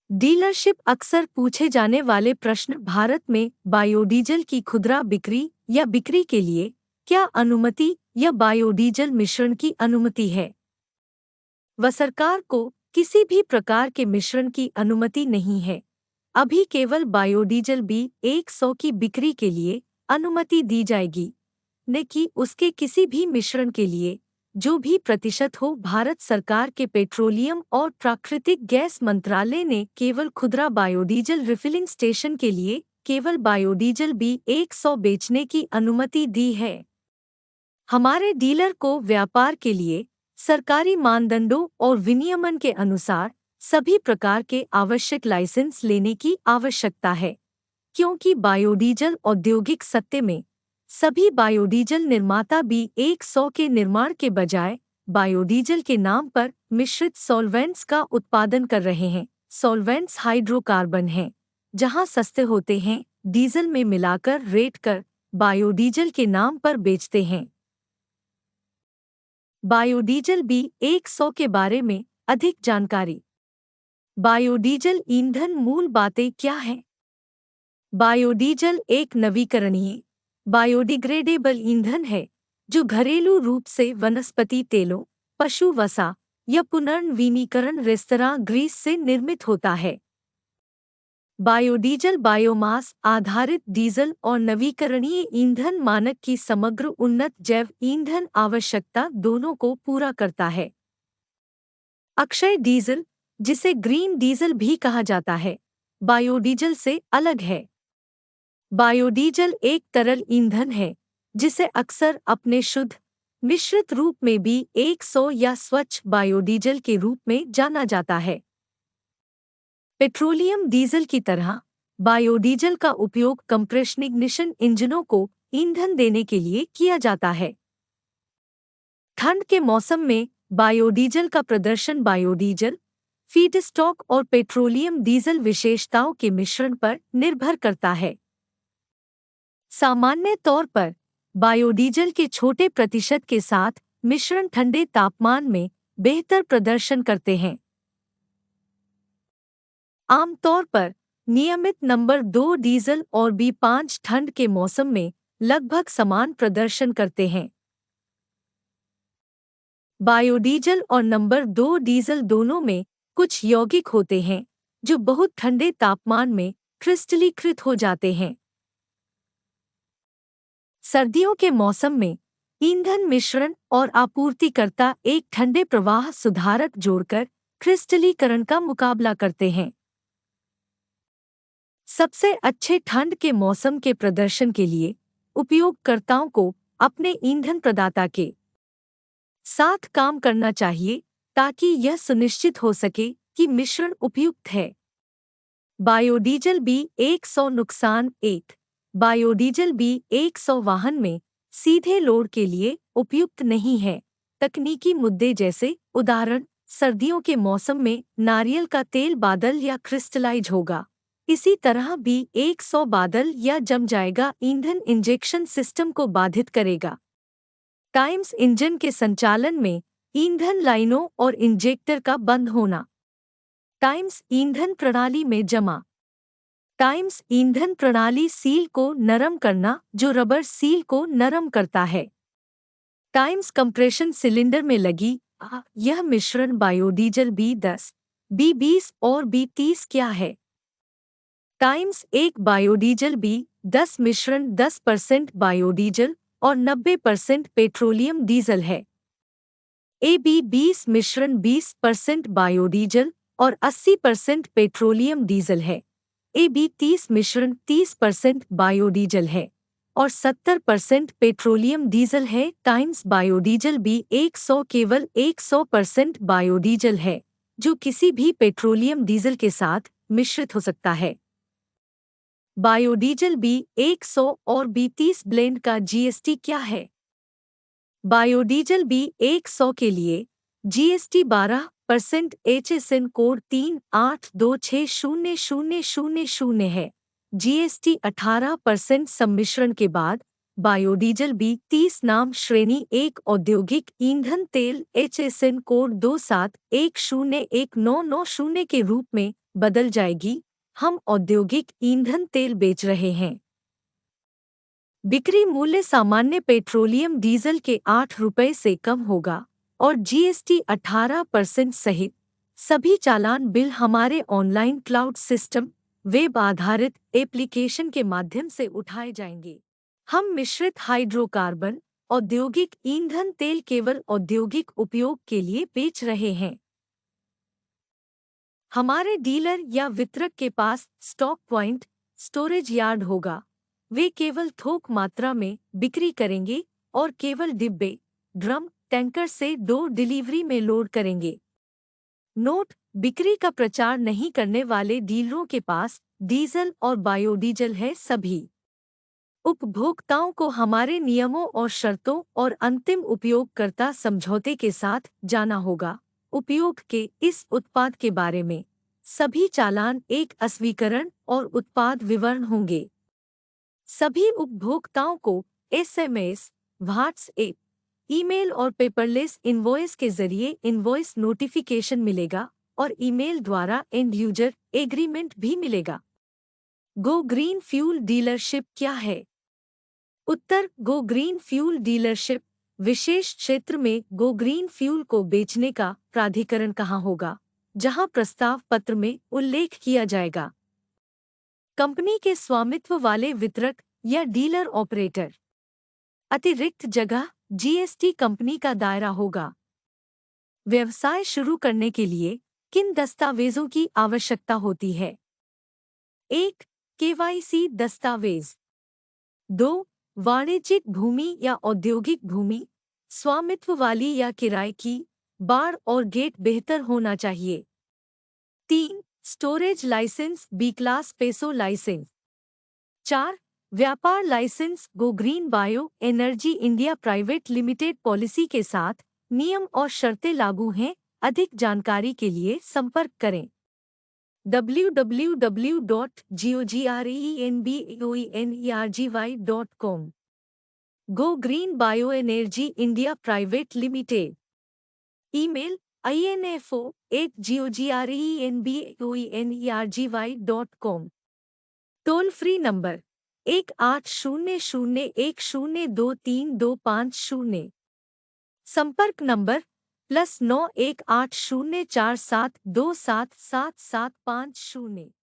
Dealership अक्सर पूछे जाने वाले प्रश्न। भारत में बायोडीजल की खुदरा बिक्री या बिक्री के लिए क्या अनुमति या बायोडीजल मिश्रण की अनुमति है? व सरकार को किसी भी प्रकार के मिश्रण की अनुमति नहीं है। अभी केवल बायोडीजल B100 की बिक्री के लिए अनुमति दी जाएगी, न कि उसके किसी भी मिश्रण के लिए जो भी प्रतिशत हो। भारत सरकार के पेट्रोलियम और प्राकृतिक गैस मंत्रालय ने केवल खुदरा बायोडीजल रिफिलिंग स्टेशन के लिए केवल बायोडीजल B100 बेचने की अनुमति दी है। हमारे डीलर को व्यापार के लिए सरकारी मानदंडों और विनियमन के अनुसार सभी प्रकार के आवश्यक लाइसेंस लेने की आवश्यकता है, क्योंकि बायोडीजल औद्योगिक सत्ते में सभी बायोडीजल निर्माता B100 के निर्माण के बजाय बायोडीजल के नाम पर मिश्रित सॉल्वेंट्स का उत्पादन कर रहे हैं। सॉल्वेंट्स हाइड्रोकार्बन हैं, जहां सस्ते होते हैं, डीजल में मिलाकर रेट कर बायोडीजल के नाम पर बेचते हैं। बायोडीजल B100 के बारे में अधिक जानकारी। बायोडीजल ईंधन मूल बातें क्या हैं? बायोडीजल एक नवीकरणीय बायोडिग्रेडेबल ईंधन है जो घरेलू रूप से वनस्पति तेलों, पशु वसा या पुनर्नवीनीकरण रेस्तरां ग्रीस से निर्मित होता है। बायोडीजल बायोमास आधारित डीजल और नवीकरणीय ईंधन मानक की समग्र उन्नत जैव ईंधन आवश्यकता दोनों को पूरा करता है। अक्षय डीजल, जिसे ग्रीन डीजल भी कहा जाता है, बायोडीजल से अलग है। बायोडीजल एक तरल ईंधन है जिसे अक्सर अपने शुद्ध मिश्रित रूप में B100 या स्वच्छ बायोडीजल के रूप में जाना जाता है। पेट्रोलियम डीजल की तरह बायोडीजल का उपयोग कंप्रेशन इग्निशन इंजनों को ईंधन देने के लिए किया जाता है। ठंड के मौसम में बायोडीजल का प्रदर्शन बायोडीजल फीडस्टॉक और पेट्रोलियम डीजल विशेषताओं के मिश्रण पर निर्भर करता है। सामान्य तौर पर बायोडीजल के छोटे प्रतिशत के साथ मिश्रण ठंडे तापमान में बेहतर प्रदर्शन करते हैं। आमतौर पर नियमित नंबर 2 डीजल और B5 ठंड के मौसम में लगभग समान प्रदर्शन करते हैं। बायोडीजल और नंबर 2 डीजल दोनों में कुछ यौगिक होते हैं जो बहुत ठंडे तापमान में क्रिस्टलीकृत हो जाते हैं। सर्दियों के मौसम में ईंधन मिश्रण और आपूर्तिकर्ता एक ठंडे प्रवाह सुधारक जोड़कर क्रिस्टलीकरण का मुकाबला करते हैं। सबसे अच्छे ठंड के मौसम के प्रदर्शन के लिए उपयोगकर्ताओं को अपने ईंधन प्रदाता के साथ काम करना चाहिए ताकि यह सुनिश्चित हो सके कि मिश्रण उपयुक्त है। बायोडीजल B100 नुकसान 1। बायोडीजल B100 वाहन में सीधे लोड के लिए उपयुक्त नहीं है। तकनीकी मुद्दे जैसे उदाहरण, सर्दियों के मौसम में नारियल का तेल बादल या क्रिस्टलाइज होगा, इसी तरह B100 बादल या जम जाएगा। ईंधन इंजेक्शन सिस्टम को बाधित करेगा। टाइम्स इंजन के संचालन में ईंधन लाइनों और इंजेक्टर का बंद होना। टाइम्स ईंधन प्रणाली में जमा। टाइम्स ईंधन प्रणाली सील को नरम करना जो रबर सील को नरम करता है। टाइम्स कंप्रेशन सिलेंडर में लगी यह मिश्रण बायोडीजल B10, B20 और B30 क्या है? टाइम्स एक बायोडीजल B10 मिश्रण 10% बायोडीजल और 90% पेट्रोलियम डीजल है। AB20 मिश्रण 20% बायोडीजल और 80% पेट्रोलियम डीजल है। AB30 मिश्रण 30% बायोडीजल है और 70% पेट्रोलियम डीजल है। टाइम्स बायोडीजल B100 केवल 100% बायोडीजल है जो किसी भी पेट्रोलियम डीजल के साथ मिश्रित हो सकता है। बायोडीजल B100 और B30 ब्लेंड का GST क्या है? बायोडीजल B100 के लिए GST 12% HSN कोड 38260000 है। GST 18% सम्मिश्रण के बाद बायोडीजल B30 नाम श्रेणी 1 औद्योगिक ईंधन तेल HSN कोड 27101990 के रूप में बदल जाएगी। हम औद्योगिक ईंधन तेल बेच रहे हैं। बिक्री मूल्य सामान्य पेट्रोलियम डीजल के 8 रुपये से कम होगा और जीएसटी 18% सहित सभी चालान बिल हमारे ऑनलाइन क्लाउड सिस्टम वेब आधारित एप्लीकेशन के माध्यम से उठाए जाएंगे। हम मिश्रित हाइड्रोकार्बन औद्योगिक ईंधन तेल केवल औद्योगिक उपयोग के लिए बेच रहे हैं। हमारे डीलर या वितरक के पास स्टॉक पॉइंट स्टोरेज यार्ड होगा। वे केवल थोक मात्रा में बिक्री करेंगे और केवल डिब्बे, ड्रम, टैंकर से डोर डिलीवरी में लोड करेंगे। नोट: बिक्री का प्रचार नहीं करने वाले डीलरों के पास डीजल और बायोडीजल है। सभी उपभोक्ताओं को हमारे नियमों और शर्तों और अंतिम उपयोगकर्ता समझौते के साथ जाना होगा। उपयोग के इस उत्पाद के बारे में सभी चालान एक अस्वीकरण और उत्पाद विवरण होंगे। सभी उपभोक्ताओं को एसएमएस, व्हाट्सएप, ईमेल और पेपरलेस इनवॉइस के जरिए इनवॉइस नोटिफिकेशन मिलेगा और ईमेल द्वारा एंड यूजर एग्रीमेंट भी मिलेगा। गो ग्रीन फ्यूल डीलरशिप क्या है? उत्तर: गो ग्रीन फ्यूल डीलरशिप विशेष क्षेत्र में गो ग्रीन फ्यूल को बेचने का प्राधिकरण कहाँ होगा, जहां प्रस्ताव पत्र में उल्लेख किया जाएगा। कंपनी के स्वामित्व वाले वितरक या डीलर ऑपरेटर। अतिरिक्त जगह: जीएसटी कंपनी का दायरा होगा। व्यवसाय शुरू करने के लिए किन दस्तावेजों की आवश्यकता होती है? 1. केवाईसी दस्तावेज। 2. वाणिज्यिक भूमि या औद्योगिक भूमि, स्वामित्व वाली या किराए की, बाड़ और गेट बेहतर होना चाहिए। 3. Storage licence B class peso licence. 4. व्यापार licence go green bio energy India private limited policy के साथ नियम और शर्तें लागू हैं। अधिक जानकारी के लिए संपर्क करें www.gogreenboenergy.com। गो green bio energy India private limited. Email: info@gogreenboenergy.com। Toll free number: 1800102325। संपर्क नंबर: +918047277750।